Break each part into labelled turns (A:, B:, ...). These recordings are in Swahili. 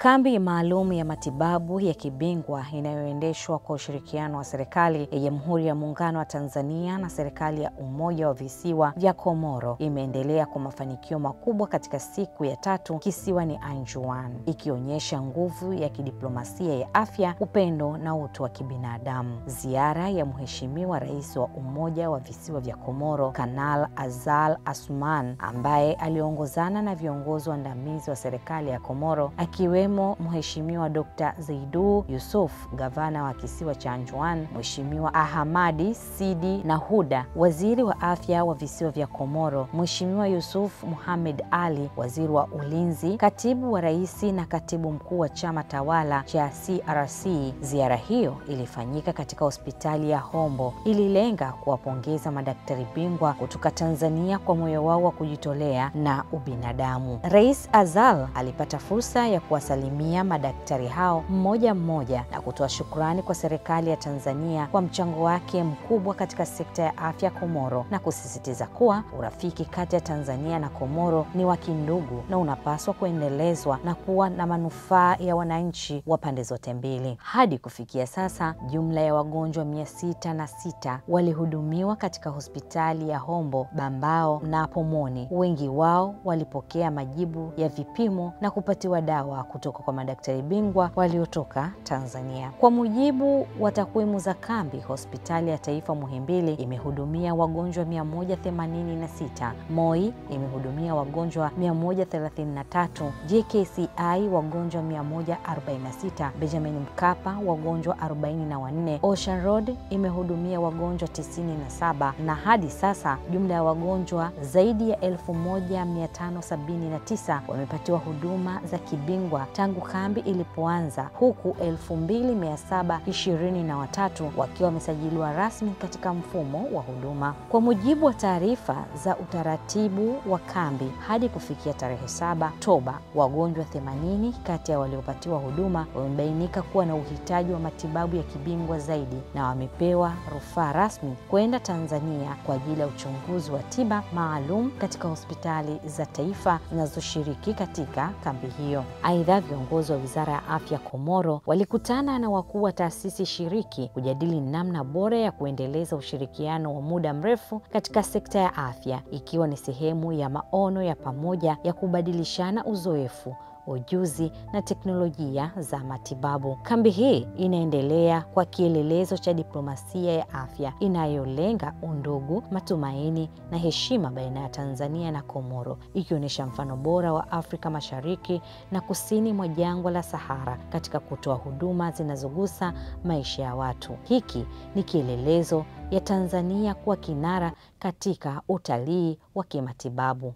A: Kambi maalum ya matibabu ya kibingwa inayoendeshwa kwa ushirikiano wa serikali ya Jamhuri ya Muungano wa Tanzania na serikali ya Umoja wa Visiwa vya Komoro imeendelea kwa mafanikio makubwa katika siku ya 3 kisiwani Anjuan, ikionyesha nguvu ya kidiplomasia ya afya, upendo na utu wa kibinadamu. Ziara ya Mheshimiwa Rais wa Umoja wa Visiwa vya Komoro, Kanal Azal Asuman, ambaye aliongozana na viongozi waandamizi wa serikali ya Komoro akiwemo Mheshimiwa Dr. Zaidu Yusuf, gavana wa kisiwa cha Anjuan, Mheshimiwa Ahmadi Sidi Nahuda, waziri wa afya wa visiwa vya Komoro, Mheshimiwa Yusuf Muhammad Ali, waziri wa ulinzi, katibu wa rais na katibu mkuu wa chama tawala cha CRC. Ziara hiyo ilifanyika katika hospitali ya Hombo. Ililenga kuwapongeza madaktari bingwa kutoka Tanzania kwa moyo wao wa kujitolea na ubinadamu. Rais Azal alipata fursa ya kuwasalimia madaktari hao mmoja mmoja na kutoa shukrani kwa serikali ya Tanzania kwa mchango wake mkubwa katika sekta ya afya Komoro, na kusisitiza kuwa urafiki kati ya Tanzania na Komoro ni wa kindugu na unapaswa kuendelezwa na kuwa na manufaa ya wananchi wa pande zote mbili. Hadi kufikia sasa, jumla ya wagonjwa 606 walihudumiwa katika hospitali ya Hombo, Bambao na Pomoni. Wengi wao walipokea majibu ya vipimo na kupatiwa dawa kutoka kwa madaktari bingwa waliotoka Tanzania. Kwa mujibu wa takwimu za kambi, hospitali ya taifa Muhimbili imehudumia wagonjwa 186, Moi imehudumia wagonjwa 133, JKCI wagonjwa 146, Benjamin Mkapa wagonjwa 44, Ocean Road imehudumia wagonjwa 97, na hadi sasa jumla ya wagonjwa zaidi ya 1579 wamepatiwa huduma za kibingwa tangu kambi ilipoanza, huku 2723 wakiwa wamesajiliwa rasmi katika mfumo wa huduma. Kwa mujibu wa taarifa za utaratibu wa kambi, hadi kufikia tarehe 7 Oktoba, wagonjwa 80 kati ya waliopatiwa huduma wamebainika kuwa na uhitaji wa matibabu ya kibingwa zaidi na wamepewa rufaa rasmi kwenda Tanzania kwa ajili ya uchunguzi wa tiba maalum katika hospitali za taifa zinazoshiriki katika kambi hiyo. Aidha, viongozi wa Wizara ya Afya Komoro walikutana na wakuu wa taasisi shiriki kujadili namna bora ya kuendeleza ushirikiano wa muda mrefu katika sekta ya afya, ikiwa ni sehemu ya maono ya pamoja ya kubadilishana uzoefu, ujuzi na teknolojia za matibabu. Kambi hii inaendelea kwa kielelezo cha diplomasia ya afya inayolenga undugu, matumaini na heshima baina ya Tanzania na Komoro, ikionyesha mfano bora wa Afrika Mashariki na kusini mwa jangwa la Sahara katika kutoa huduma zinazogusa maisha ya watu. Hiki ni kielelezo ya Tanzania kuwa kinara katika utalii wa kimatibabu.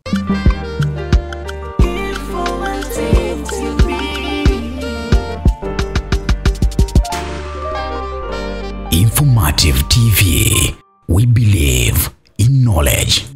B: Informative TV. We believe in knowledge.